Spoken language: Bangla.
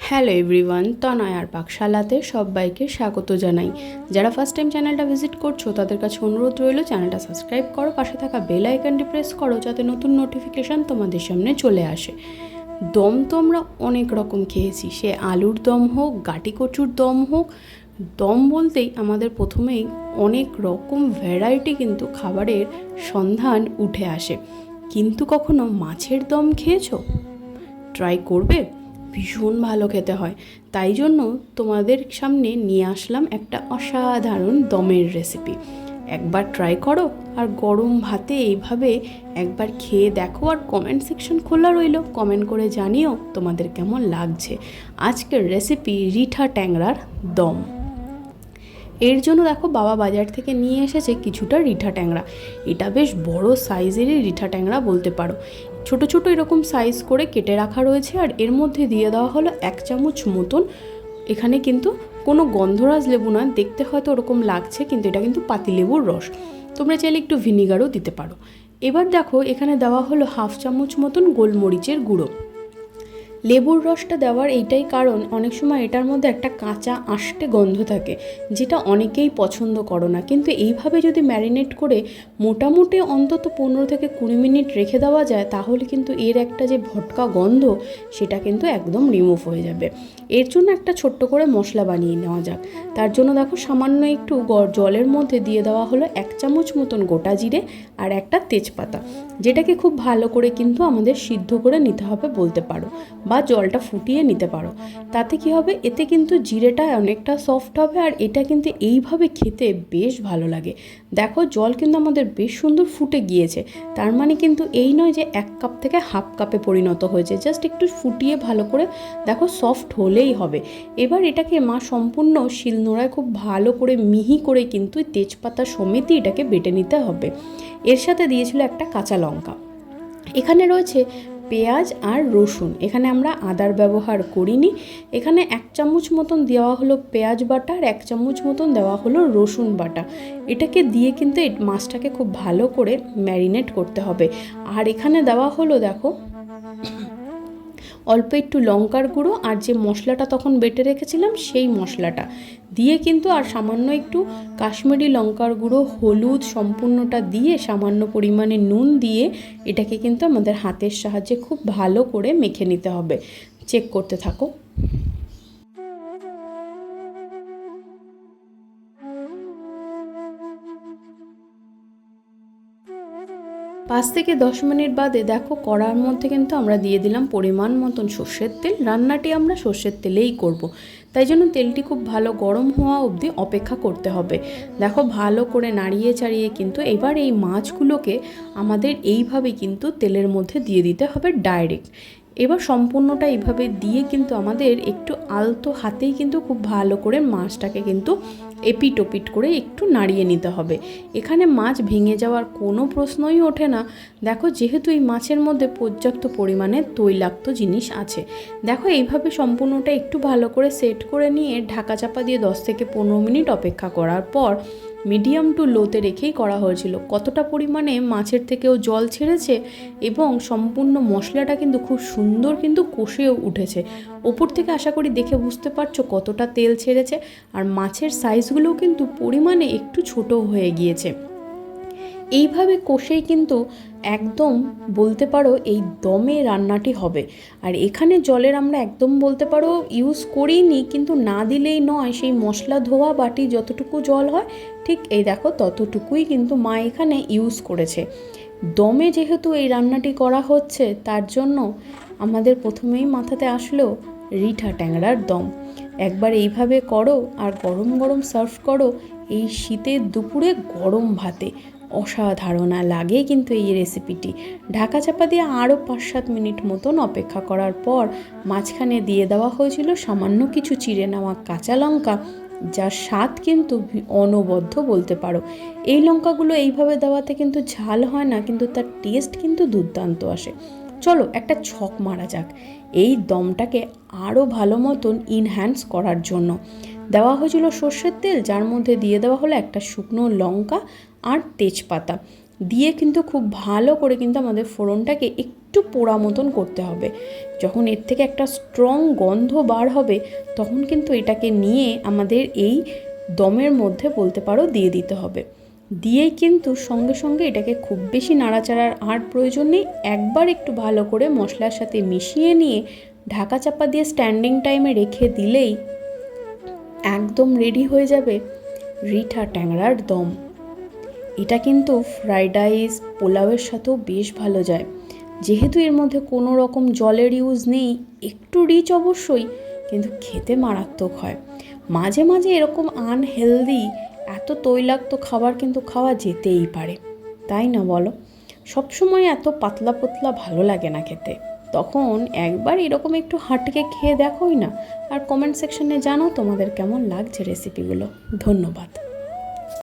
হ্যালো এভরিওয়ান, তনয়ার পাকশালাতে সবাইকে স্বাগত জানাই। যারা ফার্স্ট টাইম চ্যানেলটা ভিজিট করছো তাদের কাছে অনুরোধ রইল চ্যানেলটা সাবস্ক্রাইব করো, পাশে থাকা বেল আইকনটি প্রেস করো যাতে নতুন নোটিফিকেশান তোমাদের সামনে চলে আসে। দম তো আমরা অনেক রকম খেয়েছি, সে আলুর দম হোক, গাটি কচুর দম হোক। দম বলতেই আমাদের প্রথমেই অনেক রকম ভ্যারাইটি কিন্তু খাবারের সন্ধান উঠে আসে। কিন্তু কখনো মাছের দম খেয়েছো? ট্রাই করবে, ভীষণ ভালো খেতে হয়। তাই জন্য তোমাদের সামনে নিয়ে আসলাম একটা অসাধারণ দমের রেসিপি। একবার ট্রাই করো আর গরম ভাতে এইভাবে একবার খেয়ে দেখো, আর কমেন্ট সেকশন খোলা রইল, কমেন্ট করে জানিও তোমাদের কেমন লাগছে। আজকের রেসিপি রিঠা ট্যাংরার দম। এর জন্য দেখো বাবা বাজার থেকে নিয়ে এসেছে কিছুটা রিঠা ট্যাংরা। এটা বেশ বড় সাইজেরই রিঠা ট্যাংরা বলতে পারো। ছোট ছোট এরকম সাইজ করে কেটে রাখা রয়েছে, আর এর মধ্যে দিয়ে দেওয়া হলো 1 চামচ মতন। এখানে কিন্তু কোনো গন্ধরাজ লেবু নয়, দেখতে হয়তো ওরকম লাগছে কিন্তু এটা কিন্তু পাতিলেবুর রস। তোমরা চাইলে একটু ভিনিগারও দিতে পারো। এবার দেখো এখানে দেওয়া হলো 1/2 চামচ মতন গোলমরিচের গুঁড়ো। লেবুর রসটা দেওয়ার এইটাই কারণ, অনেক সময় এটার মধ্যে একটা কাঁচা আষ্টে গন্ধ থাকে, যেটা অনেকেই পছন্দ করো না। কিন্তু এইভাবে যদি ম্যারিনেট করে মোটামুটি অন্তত 15 থেকে 20 মিনিট রেখে দেওয়া যায়, তাহলে কিন্তু এর একটা যে ভটকা গন্ধ সেটা কিন্তু একদম রিমুভ হয়ে যাবে। এর জন্য একটা ছোট্ট করে মশলা বানিয়ে নেওয়া যাক। তার জন্য দেখো সামান্য একটু জলের মধ্যে দিয়ে দেওয়া হলো 1 চামচ মতন গোটা জিরে আর একটা তেজপাতা, যেটাকে খুব ভালো করে কিন্তু আমাদের সিদ্ধ করে নিতে হবে বলতে পারো, বা জলটা ফুটিয়ে নিতে পারো। তাতে কি হবে, এতে কিন্তু জিরেটা অনেকটা সফট হবে, আর এটা কিন্তু এইভাবে খেতে বেশ ভালো লাগে। দেখো জল কিন্তু আমাদের বেশ সুন্দর ফুটে গিয়েছে, তার মানে কিন্তু এই নয় যে 1 কাপ থেকে 1/2 কাপে পরিণত হয়েছে। জাস্ট একটু ফুটিয়ে ভালো করে দেখো সফট হলেই হবে। এবার এটাকে মা সম্পূর্ণ শিলনোড়ায় খুব ভালো করে মিহি করে কিন্তু তেজপাতা সমেতই এটাকে বেটে নিতে হবে। এর সাথে দিয়েছিল একটা কাঁচা লঙ্কা। এখানে রয়েছে পেঁয়াজ আর রসুন, এখানে আমরা আদার ব্যবহার করিনি। এখানে 1 চামচ মতন দেওয়া হলো পেঁয়াজ বাটা আর 1 চামচ মতন দেওয়া হলো রসুন বাটা। এটাকে দিয়ে কিন্তু এই মাছটাকে খুব ভালো করে ম্যারিনেট করতে হবে। আর এখানে দেওয়া হলো দেখো অল্প একটু লঙ্কার গুঁড়ো, আর যে মশলাটা তখন বেটে রেখেছিলাম সেই মশলাটা দিয়ে কিন্তু, আর সামান্য একটু কাশ্মীরি লঙ্কার গুঁড়ো, হলুদ সম্পূর্ণটা দিয়ে, সামান্য পরিমাণে নুন দিয়ে এটাকে কিন্তু আমাদের হাতের সাহায্যে খুব ভালো করে মেখে নিতে হবে। চেক করতে থাকো। 5 থেকে 10 মিনিট বাদে দেখো কড়ার মধ্যে কিন্তু আমরা দিয়ে দিলাম পরিমাণ মতন সর্ষের তেল। রান্নাটি আমরা সর্ষের তেলেই করব, তাই জন্য তেলটি খুব ভালো গরম হওয়া অবধি অপেক্ষা করতে হবে। দেখো ভালো করে নাড়িয়ে চাড়িয়ে কিন্তু এবার এই মাছগুলোকে আমাদের এইভাবে কিন্তু তেলের মধ্যে দিয়ে দিতে হবে ডাইরেক্ট। এবার সম্পূর্ণটা এইভাবে দিয়ে কিন্তু আমাদের একটু আলতো হাতেই কিন্তু খুব ভালো করে মাছটাকে কিন্তু এপিট ওপিট করে একটু নাড়িয়ে নিতে হবে। এখানে মাছ ভেঙে যাওয়ার কোনো প্রশ্নই ওঠে না। দেখো যেহেতু এই মাছের মধ্যে পর্যাপ্ত পরিমাণে তৈলাক্ত জিনিস আছে। দেখো এইভাবে সম্পূর্ণটা একটু ভালো করে সেট করে নিয়ে ঢাকা চাপা দিয়ে 10 থেকে 15 মিনিট অপেক্ষা করার পর মিডিয়াম টু লোতে রেখেই করা হয়েছিল। কতটা পরিমাণে মাছের থেকেও জল ছেড়েছে এবং সম্পূর্ণ মশলাটা কিন্তু খুব সুন্দর কিন্তু কষেও উঠেছে। ওপর থেকে আশা করি দেখে বুঝতে পারছো কতটা তেল ছেড়েছে, আর মাছের সাইজগুলোও কিন্তু পরিমাণে একটু ছোট হয়ে গিয়েছে। এইভাবে কষেই কিন্তু একদম বলতে পারো এই দমে রান্নাটি হবে। আর এখানে জলের আমরা একদম বলতে পারো ইউজ করিনি, কিন্তু না দিলেই নয়। সেই মশলা ধোয়া বাটি যতটুকু জল হয় ঠিক এই দেখো ততটুকুই কিন্তু মা এখানে ইউজ করেছে। দমে যেহেতু এই রান্নাটি করা হচ্ছে, তার জন্য আমাদের প্রথমেই মাথাতে আসলো রিঠা ট্যাংরার দম। একবার এইভাবে করো আর গরম গরম সার্ভ করো এই শীতের দুপুরে গরম ভাতে। অসাধারণ লাগে কিন্তু এই রেসিপিটি। ঢাকা চাপা দিয়ে আরও 5-7 মিনিট মতন অপেক্ষা করার পর মাঝখানে দিয়ে দেওয়া হয়েছিল সামান্য কিছু চিড়ে নেওয়া কাঁচা লঙ্কা, যার স্বাদ কিন্তু অনবদ্য বলতে পারো। এই লঙ্কাগুলো এইভাবে দেওয়াতে কিন্তু ঝাল হয় না, কিন্তু তার টেস্ট কিন্তু দুর্দান্ত আসে। চলো একটা ছক মারা যাক এই দমটাকে আরও ভালো মতন ইনহ্যান্স করার জন্য। দেওয়া হয়েছিল সর্ষের তেল, যার মধ্যে দিয়ে দেওয়া হলো একটা শুকনো লঙ্কা আর তেজপাতা দিয়ে কিন্তু খুব ভালো করে কিন্তু আমাদের ফোড়নটাকে একটু একটু পোড়া মতন করতে হবে। যখন এর থেকে একটা স্ট্রং গন্ধ বার হবে তখন কিন্তু এটাকে নিয়ে আমাদের এই দমের মধ্যে বলতে পারো দিয়ে দিতে হবে। দিয়েই কিন্তু সঙ্গে সঙ্গে এটাকে খুব বেশি নাড়াচাড়ার আর প্রয়োজন নেই। একবার একটু ভালো করে মশলার সাথে মিশিয়ে নিয়ে ঢাকা চাপা দিয়ে স্ট্যান্ডিং টাইমে রেখে দিলেই একদম রেডি হয়ে যাবে রিঠা ট্যাংরার দম। এটা কিন্তু ফ্রাইড রাইস পোলাওয়ের সাথেও বেশ ভালো যায়। যেহেতু এর মধ্যে কোনো রকম জলের ইউজ নেই, একটু রিচ অবশ্যই, কিন্তু খেতে মারাত্মক হয়। মাঝে মাঝে এরকম আনহেলদি এত তৈলাক্ত খাবার কিন্তু খাওয়া যেতেই পারে, তাই না বলো? সবসময় এত পাতলা পাতলা ভালো লাগে না খেতে। তখন একবার এরকম একটু হাঁটকে খেয়ে দেখোই না, আর কমেন্ট সেকশনে জানাও তোমাদের কেমন লাগছে রেসিপিগুলো। ধন্যবাদ।